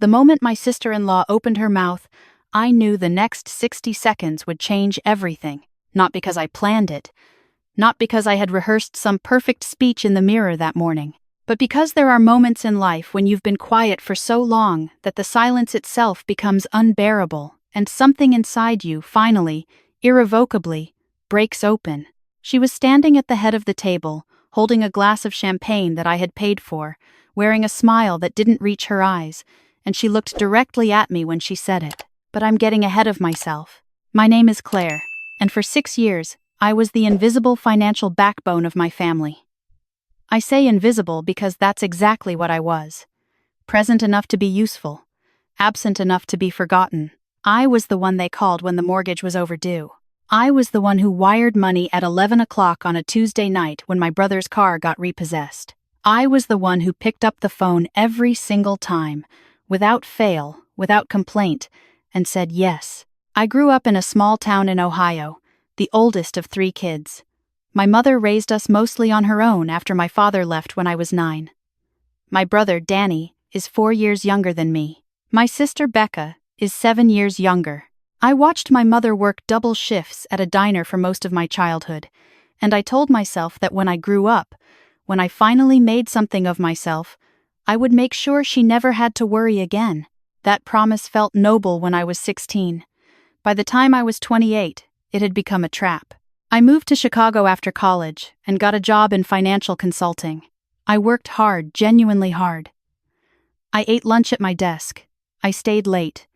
The moment my sister-in-law opened her mouth, I knew the next 60 seconds would change everything, not because I planned it, not because I had rehearsed some perfect speech in the mirror that morning, but because there are moments in life when you've been quiet for so long that the silence itself becomes unbearable, and something inside you finally, irrevocably, breaks open. She was standing at the head of the table, holding a glass of champagne that I had paid for, wearing a smile that didn't reach her eyes, and she looked directly at me when she said it. But I'm getting ahead of myself. My name is Claire, and for 6 years, I was the invisible financial backbone of my family. I say invisible because that's exactly what I was. Present enough to be useful, absent enough to be forgotten. I was the one they called when the mortgage was overdue. I was the one who wired money at 11 o'clock on a Tuesday night when my brother's car got repossessed. I was the one who picked up the phone every single time, without fail, without complaint, and said yes. I grew up in a small town in Ohio, the oldest of 3 kids. My mother raised us mostly on her own after my father left when I was 9. My brother, Danny, is 4 years younger than me. My sister, Becca, is 7 years younger. I watched my mother work double shifts at a diner for most of my childhood, and I told myself that when I grew up, when I finally made something of myself, I would make sure she never had to worry again. That promise felt noble when I was 16. By the time I was 28, it had become a trap. I moved to Chicago after college and got a job in financial consulting. I worked hard, genuinely hard. I ate lunch at my desk. I stayed late.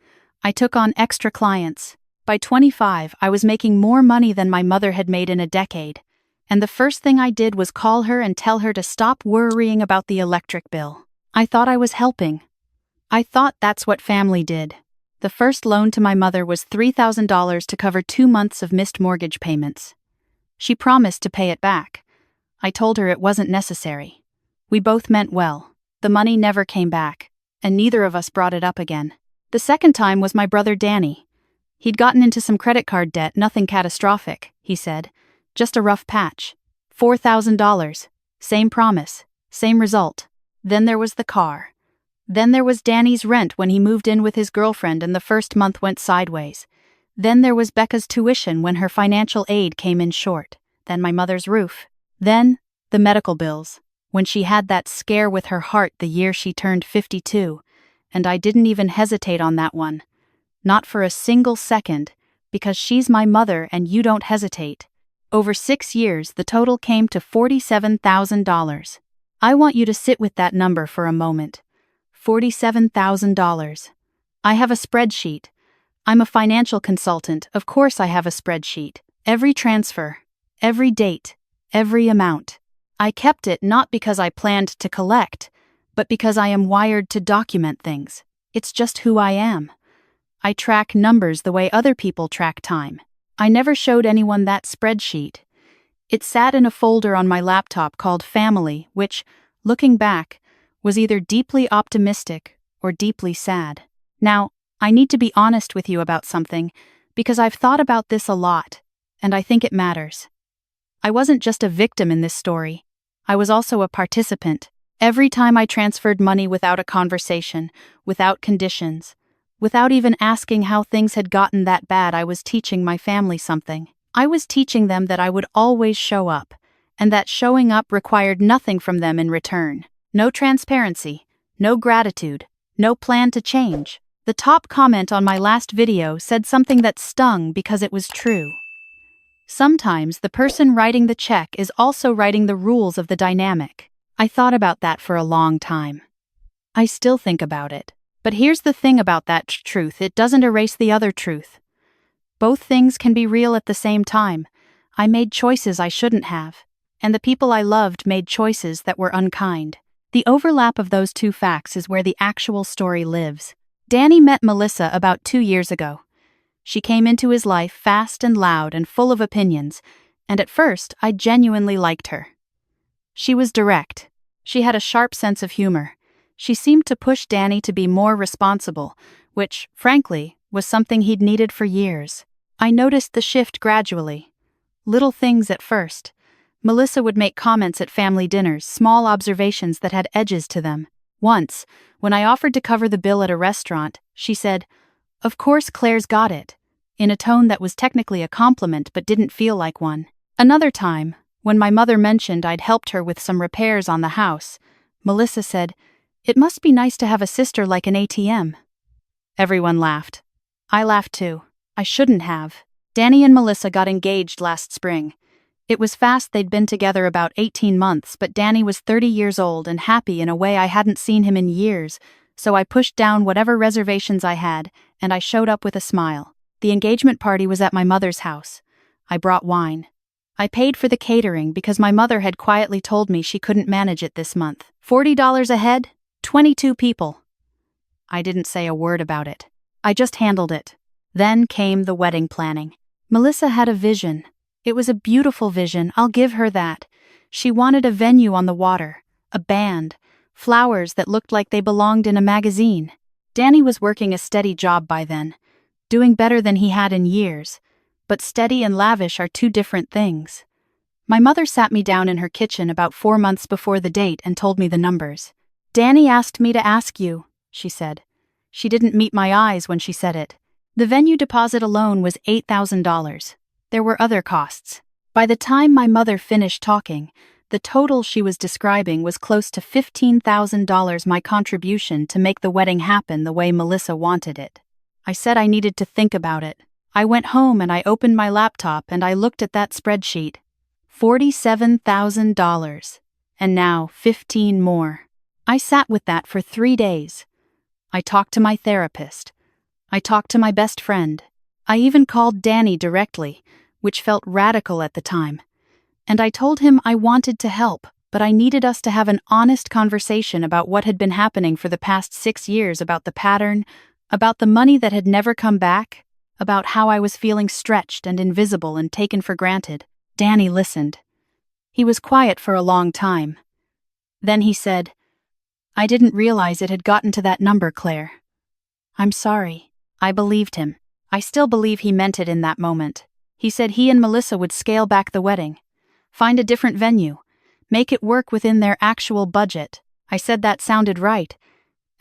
I took on extra clients. By 25, I was making more money than my mother had made in a decade, and the first thing I did was call her and tell her to stop worrying about the electric bill. I thought I was helping. I thought that's what family did. The first loan to my mother was $3,000 to cover 2 months of missed mortgage payments. She promised to pay it back. I told her it wasn't necessary. We both meant well. The money never came back, and neither of us brought it up again. The second time was my brother Danny. He'd gotten into some credit card debt, nothing catastrophic, he said. Just a rough patch. $4,000. Same promise. Same result. Then there was the car. Then there was Danny's rent when he moved in with his girlfriend and the first month went sideways. Then there was Becca's tuition when her financial aid came in short. Then my mother's roof. Then, the medical bills, when she had that scare with her heart the year she turned 52, and I didn't even hesitate on that one. Not for a single second, because she's my mother and you don't hesitate. Over 6 years, the total came to $47,000. I want you to sit with that number for a moment. $47,000. I have a spreadsheet. I'm a financial consultant, of course I have a spreadsheet. Every transfer, every date, every amount. I kept it not because I planned to collect, but because I am wired to document things. It's just who I am. I track numbers the way other people track time. I never showed anyone that spreadsheet. It sat in a folder on my laptop called Family, which, looking back, was either deeply optimistic or deeply sad. Now, I need to be honest with you about something, because I've thought about this a lot, and I think it matters. I wasn't just a victim in this story. I was also a participant. Every time I transferred money without a conversation, without conditions, without even asking how things had gotten that bad, I was teaching my family something. I was teaching them that I would always show up, and that showing up required nothing from them in return. No transparency, no gratitude, no plan to change. The top comment on my last video said something that stung because it was true. Sometimes the person writing the check is also writing the rules of the dynamic. I thought about that for a long time. I still think about it. But here's the thing about that truth, it doesn't erase the other truth. Both things can be real at the same time. I made choices I shouldn't have, and the people I loved made choices that were unkind. The overlap of those two facts is where the actual story lives. Danny met Melissa about 2 years ago. She came into his life fast and loud and full of opinions, and at first I genuinely liked her. She was direct. She had a sharp sense of humor. She seemed to push Danny to be more responsible, which, frankly, was something he'd needed for years. I noticed the shift gradually. Little things at first. Melissa would make comments at family dinners, small observations that had edges to them. Once, when I offered to cover the bill at a restaurant, she said, "Of course Claire's got it," in a tone that was technically a compliment but didn't feel like one. Another time, when my mother mentioned I'd helped her with some repairs on the house, Melissa said, "It must be nice to have a sister like an ATM." Everyone laughed. I laughed too. I shouldn't have. Danny and Melissa got engaged last spring. It was fast. They'd been together about 18 months, but Danny was 30 years old and happy in a way I hadn't seen him in years, so I pushed down whatever reservations I had, and I showed up with a smile. The engagement party was at my mother's house. I brought wine. I paid for the catering because my mother had quietly told me she couldn't manage it this month. $40 a head, 22 people. I didn't say a word about it. I just handled it. Then came the wedding planning. Melissa had a vision. It was a beautiful vision, I'll give her that. She wanted a venue on the water, a band, flowers that looked like they belonged in a magazine. Danny was working a steady job by then, doing better than he had in years, but steady and lavish are two different things. My mother sat me down in her kitchen about 4 months before the date and told me the numbers. "Danny asked me to ask you," she said. She didn't meet my eyes when she said it. The venue deposit alone was $8,000. There were other costs. By the time my mother finished talking, the total she was describing was close to $15,000, my contribution to make the wedding happen the way Melissa wanted it. I said I needed to think about it. I went home and I opened my laptop and I looked at that spreadsheet. $47,000. And now 15 more. I sat with that for 3 days. I talked to my therapist. I talked to my best friend. I even called Danny directly, which felt radical at the time. And I told him I wanted to help, but I needed us to have an honest conversation about what had been happening for the past 6 years, about the pattern, about the money that had never come back, about how I was feeling stretched and invisible and taken for granted. Danny listened. He was quiet for a long time. Then he said, "I didn't realize it had gotten to that number, Claire." "I'm sorry." I believed him. I still believe he meant it in that moment. He said he and Melissa would scale back the wedding, find a different venue, make it work within their actual budget. I said that sounded right,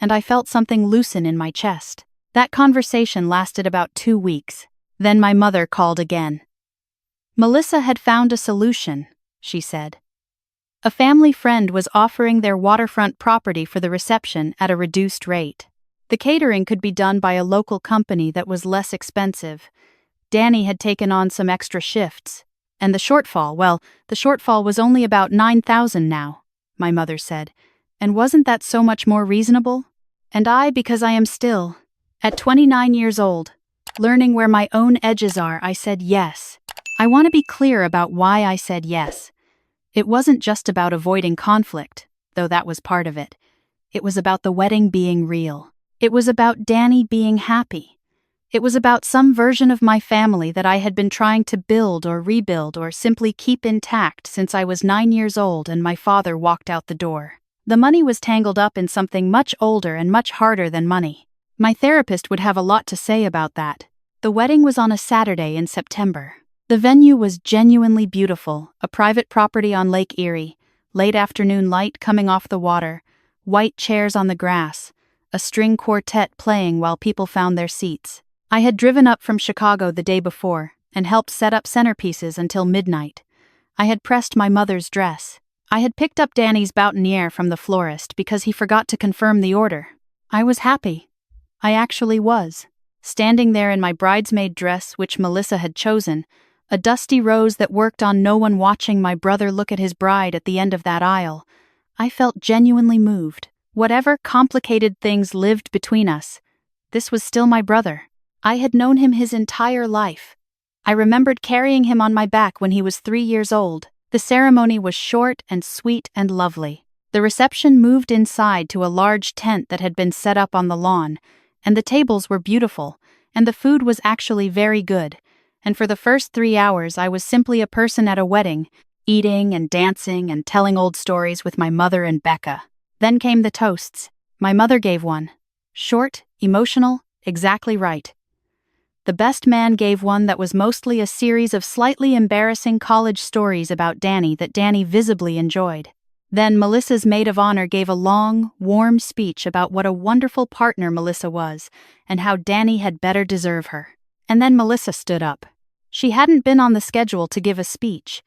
and I felt something loosen in my chest. That conversation lasted about 2 weeks. Then my mother called again. Melissa had found a solution, she said. A family friend was offering their waterfront property for the reception at a reduced rate. The catering could be done by a local company that was less expensive. Danny had taken on some extra shifts. And the shortfall was only about $9,000 now, my mother said. And wasn't that so much more reasonable? And I, because I am still, at 29 years old, learning where my own edges are, I said yes. I want to be clear about why I said yes. It wasn't just about avoiding conflict, though that was part of it. It was about the wedding being real. It was about Danny being happy. It was about some version of my family that I had been trying to build or rebuild or simply keep intact since I was 9 years old and my father walked out the door. The money was tangled up in something much older and much harder than money. My therapist would have a lot to say about that. The wedding was on a Saturday in September. The venue was genuinely beautiful, a private property on Lake Erie, late afternoon light coming off the water, white chairs on the grass, a string quartet playing while people found their seats. I had driven up from Chicago the day before and helped set up centerpieces until midnight. I had pressed my mother's dress. I had picked up Danny's boutonniere from the florist because he forgot to confirm the order. I was happy. I actually was. Standing there in my bridesmaid dress, which Melissa had chosen, a dusty rose that worked on no one watching my brother look at his bride at the end of that aisle, I felt genuinely moved. Whatever complicated things lived between us, this was still my brother. I had known him his entire life. I remembered carrying him on my back when he was 3 years old. The ceremony was short and sweet and lovely. The reception moved inside to a large tent that had been set up on the lawn, and the tables were beautiful, and the food was actually very good. And for the first 3 hours I was simply a person at a wedding, eating and dancing and telling old stories with my mother and Becca. Then came the toasts. My mother gave one. Short, emotional, exactly right. The best man gave one that was mostly a series of slightly embarrassing college stories about Danny that Danny visibly enjoyed. Then Melissa's maid of honor gave a long, warm speech about what a wonderful partner Melissa was and how Danny had better deserve her. And then Melissa stood up. She hadn't been on the schedule to give a speech.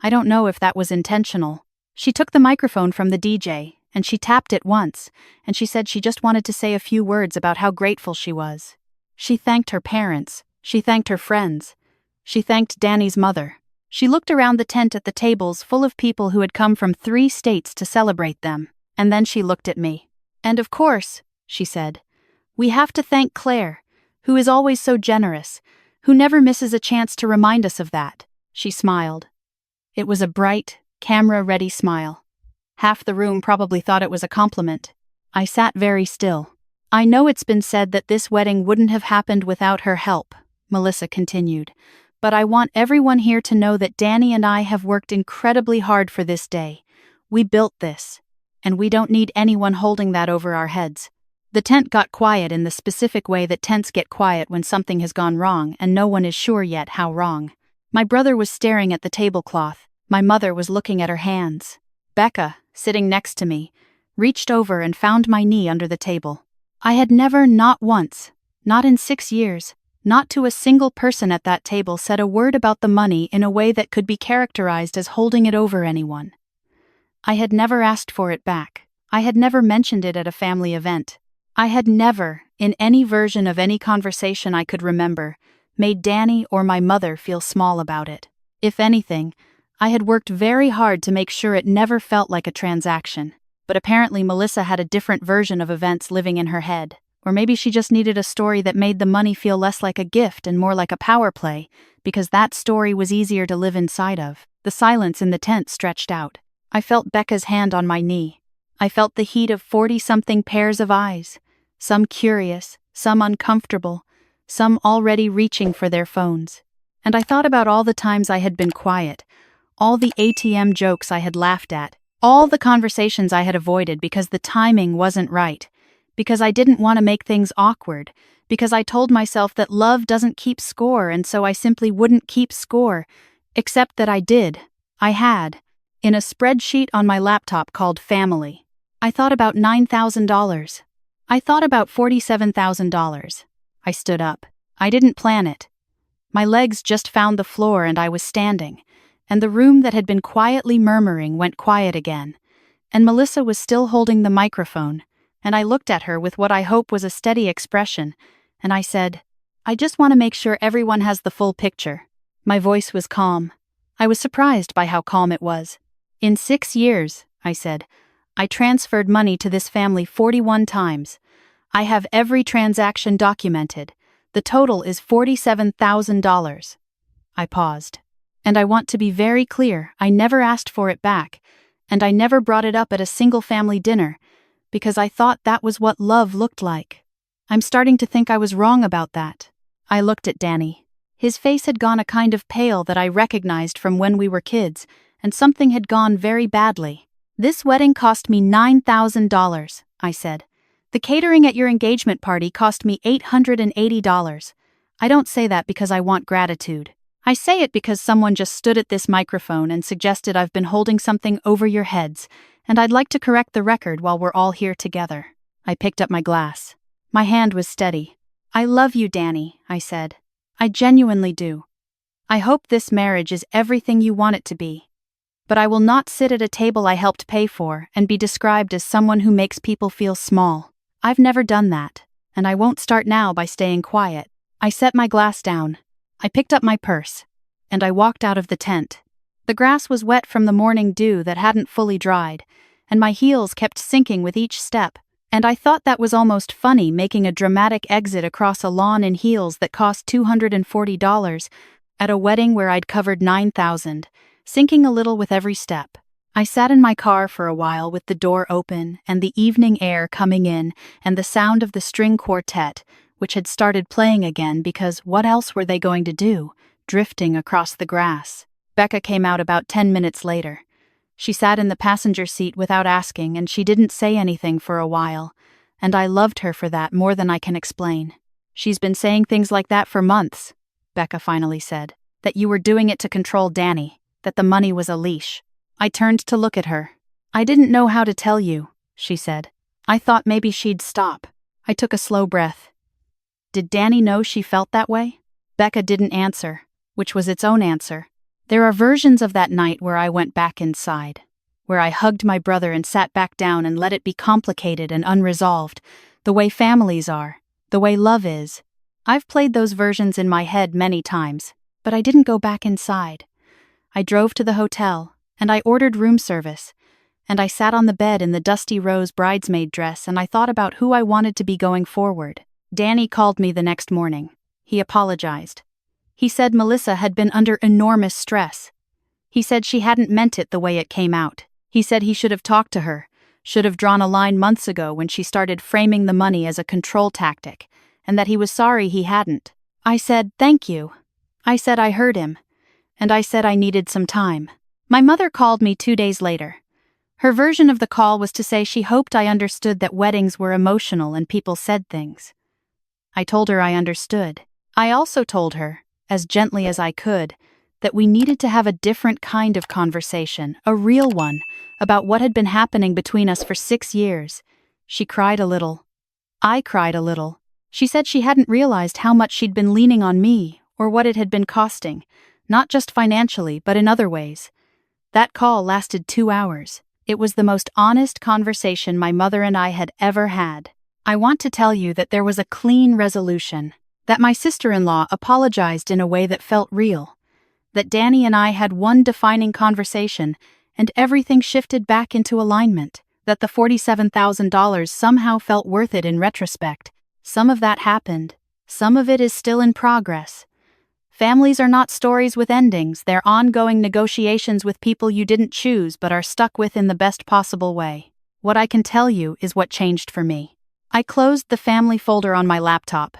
I don't know if that was intentional. She took the microphone from the DJ, and she tapped it once, and she said she just wanted to say a few words about how grateful she was. She thanked her parents. She thanked her friends. She thanked Danny's mother. She looked around the tent at the tables full of people who had come from 3 states to celebrate them, and then she looked at me. And of course, she said, we have to thank Claire, who is always so generous, who never misses a chance to remind us of that. She smiled. It was a bright, camera-ready smile. Half the room probably thought it was a compliment. I sat very still. I know it's been said that this wedding wouldn't have happened without her help, Melissa continued, but I want everyone here to know that Danny and I have worked incredibly hard for this day. We built this, and we don't need anyone holding that over our heads. The tent got quiet in the specific way that tents get quiet when something has gone wrong and no one is sure yet how wrong. My brother was staring at the tablecloth. My mother was looking at her hands. Becca, sitting next to me, reached over and found my knee under the table. I had never, not once, not in 6 years, not to a single person at that table said a word about the money in a way that could be characterized as holding it over anyone. I had never asked for it back. I had never mentioned it at a family event. I had never, in any version of any conversation I could remember, made Danny or my mother feel small about it. If anything, I had worked very hard to make sure it never felt like a transaction. But apparently Melissa had a different version of events living in her head. Or maybe she just needed a story that made the money feel less like a gift and more like a power play, because that story was easier to live inside of. The silence in the tent stretched out. I felt Becca's hand on my knee. I felt the heat of 40-something pairs of eyes, some curious, some uncomfortable, some already reaching for their phones. And I thought about all the times I had been quiet, all the ATM jokes I had laughed at, all the conversations I had avoided because the timing wasn't right, because I didn't want to make things awkward, because I told myself that love doesn't keep score and so I simply wouldn't keep score, except that I did. I had, in a spreadsheet on my laptop called Family. I thought about $9,000. I thought about $47,000. I stood up. I didn't plan it. My legs just found the floor and I was standing, and the room that had been quietly murmuring went quiet again, and Melissa was still holding the microphone, and I looked at her with what I hope was a steady expression, and I said, I just want to make sure everyone has the full picture. My voice was calm. I was surprised by how calm it was. In 6 years, I said, I transferred money to this family 41 times. I have every transaction documented. The total is $47,000. I paused. And I want to be very clear, I never asked for it back, and I never brought it up at a single family dinner, because I thought that was what love looked like. I'm starting to think I was wrong about that. I looked at Danny. His face had gone a kind of pale that I recognized from when we were kids, and something had gone very badly. This wedding cost me $9,000, I said. The catering at your engagement party cost me $880. I don't say that because I want gratitude. I say it because someone just stood at this microphone and suggested I've been holding something over your heads, and I'd like to correct the record while we're all here together. I picked up my glass. My hand was steady. I love you, Danny, I said. I genuinely do. I hope this marriage is everything you want it to be. But I will not sit at a table I helped pay for and be described as someone who makes people feel small. I've never done that, and I won't start now by staying quiet. I set my glass down. I picked up my purse, and I walked out of the tent. The grass was wet from the morning dew that hadn't fully dried, and my heels kept sinking with each step, and I thought that was almost funny, making a dramatic exit across a lawn in heels that cost $240 at a wedding where I'd covered $9,000, sinking a little with every step. I sat in my car for a while with the door open and the evening air coming in and the sound of the string quartet, which had started playing again because what else were they going to do, drifting across the grass. Becca came out about 10 minutes later. She sat in the passenger seat without asking, and she didn't say anything for a while, and I loved her for that more than I can explain. She's been saying things like that for months, Becca finally said, that you were doing it to control Danny, that the money was a leash. I turned to look at her. I didn't know how to tell you, she said. I thought maybe she'd stop. I took a slow breath. Did Danny know she felt that way? Becca didn't answer, which was its own answer. There are versions of that night where I went back inside, where I hugged my brother and sat back down and let it be complicated and unresolved, the way families are, the way love is. I've played those versions in my head many times, but I didn't go back inside. I drove to the hotel, and I ordered room service, and I sat on the bed in the dusty rose bridesmaid dress and I thought about who I wanted to be going forward. Danny called me the next morning. He apologized. He said Melissa had been under enormous stress. He said she hadn't meant it the way it came out. He said he should have talked to her, should have drawn a line months ago when she started framing the money as a control tactic, and that he was sorry he hadn't. I said, thank you. I said I heard him, and I said I needed some time. My mother called me 2 days later. Her version of the call was to say she hoped I understood that weddings were emotional and people said things. I told her I understood. I also told her, as gently as I could, that we needed to have a different kind of conversation, a real one, about what had been happening between us for 6 years. She cried a little. I cried a little. She said she hadn't realized how much she'd been leaning on me, or what it had been costing, not just financially, but in other ways. That call lasted 2 hours. It was the most honest conversation my mother and I had ever had. I want to tell you that there was a clean resolution, that my sister-in-law apologized in a way that felt real, that Danny and I had one defining conversation and everything shifted back into alignment, that the $47,000 somehow felt worth it in retrospect. Some of that happened. Some of it is still in progress. Families are not stories with endings, they're ongoing negotiations with people you didn't choose but are stuck with in the best possible way. What I can tell you is what changed for me. I closed the family folder on my laptop.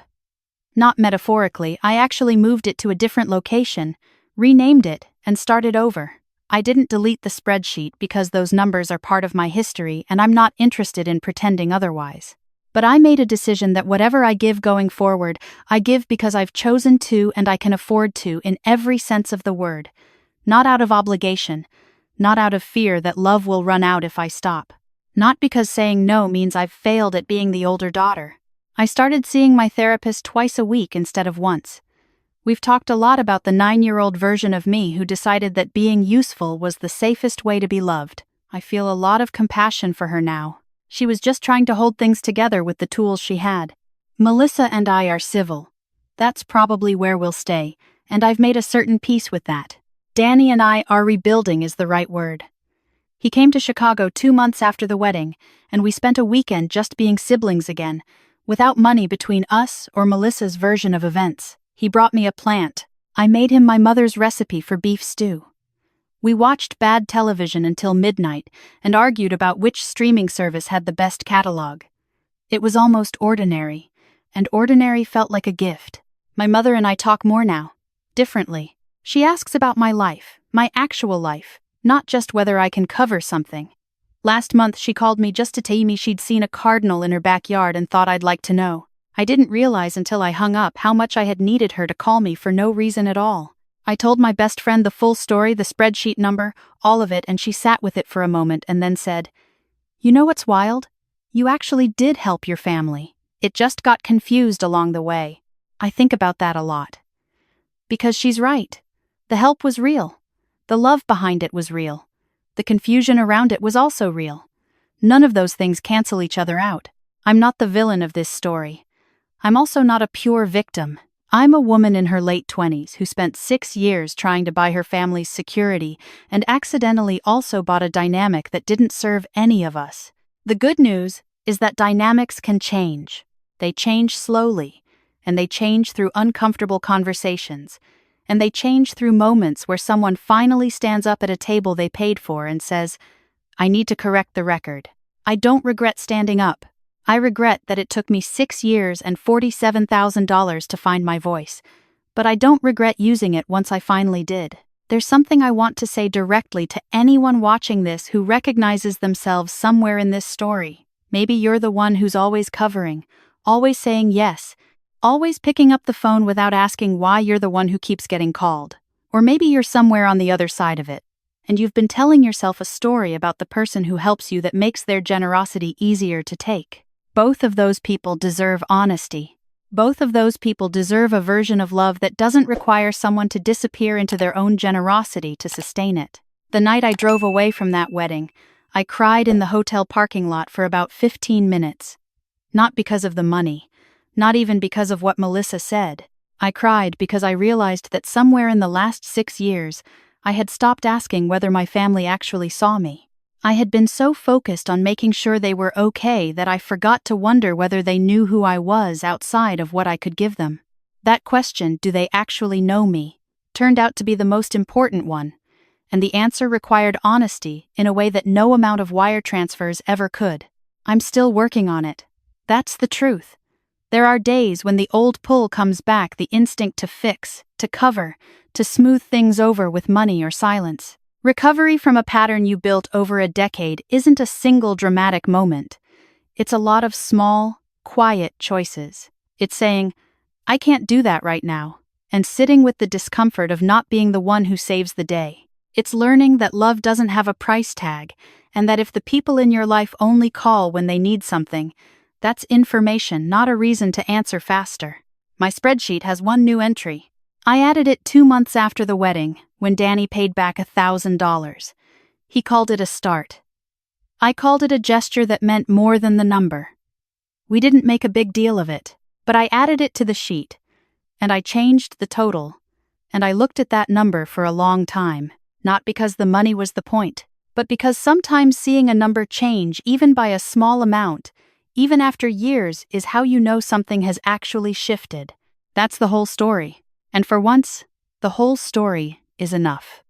Not metaphorically, I actually moved it to a different location, renamed it, and started over. I didn't delete the spreadsheet because those numbers are part of my history and I'm not interested in pretending otherwise. But I made a decision that whatever I give going forward, I give because I've chosen to and I can afford to in every sense of the word. Not out of obligation, not out of fear that love will run out if I stop. Not because saying no means I've failed at being the older daughter. I started seeing my therapist twice a week instead of once. We've talked a lot about the 9-year-old version of me who decided that being useful was the safest way to be loved. I feel a lot of compassion for her now. She was just trying to hold things together with the tools she had. Melissa and I are civil. That's probably where we'll stay, and I've made a certain peace with that. Danny and I are rebuilding is the right word. He came to Chicago 2 months after the wedding, and we spent a weekend just being siblings again, without money between us or Melissa's version of events. He brought me a plant. I made him my mother's recipe for beef stew. We watched bad television until midnight and argued about which streaming service had the best catalog. It was almost ordinary, and ordinary felt like a gift. My mother and I talk more now, differently. She asks about my life, my actual life, not just whether I can cover something. Last month she called me just to tell me she'd seen a cardinal in her backyard and thought I'd like to know. I didn't realize until I hung up how much I had needed her to call me for no reason at all. I told my best friend the full story, the spreadsheet number, all of it, and she sat with it for a moment and then said, "You know what's wild? You actually did help your family. It just got confused along the way." I think about that a lot. Because she's right. The help was real. The love behind it was real. The confusion around it was also real. None of those things cancel each other out. I'm not the villain of this story. I'm also not a pure victim. I'm a woman in her late 20s who spent 6 years trying to buy her family's security and accidentally also bought a dynamic that didn't serve any of us. The good news is that dynamics can change. They change slowly, and they change through uncomfortable conversations, and they change through moments where someone finally stands up at a table they paid for and says, "I need to correct the record." I don't regret standing up. I regret that it took me 6 years and $47,000 to find my voice, but I don't regret using it once I finally did. There's something I want to say directly to anyone watching this who recognizes themselves somewhere in this story. Maybe you're the one who's always covering, always saying yes, always picking up the phone without asking why you're the one who keeps getting called. Or maybe you're somewhere on the other side of it. and you've been telling yourself a story about the person who helps you that makes their generosity easier to take. Both of those people deserve honesty. Both of those people deserve a version of love that doesn't require someone to disappear into their own generosity to sustain it. The night I drove away from that wedding, I cried in the hotel parking lot for about 15 minutes. Not because of the money, not even because of what Melissa said. I cried because I realized that somewhere in the last 6 years, I had stopped asking whether my family actually saw me. I had been so focused on making sure they were okay that I forgot to wonder whether they knew who I was outside of what I could give them. That question, do they actually know me, turned out to be the most important one, and the answer required honesty in a way that no amount of wire transfers ever could. I'm still working on it. That's the truth. There are days when the old pull comes back, the instinct to fix, to cover, to smooth things over with money or silence. Recovery from a pattern you built over a decade isn't a single dramatic moment. It's a lot of small, quiet choices. It's saying, I can't do that right now, and sitting with the discomfort of not being the one who saves the day. It's learning that love doesn't have a price tag, and that if the people in your life only call when they need something, that's information, not a reason to answer faster. My spreadsheet has one new entry. I added it 2 months after the wedding, when Danny paid back $1,000. He called it a start. I called it a gesture that meant more than the number. We didn't make a big deal of it, but I added it to the sheet, and I changed the total, and I looked at that number for a long time, not because the money was the point, but because sometimes seeing a number change, even by a small amount, even after years, is how you know something has actually shifted. That's the whole story. And for once, the whole story is enough.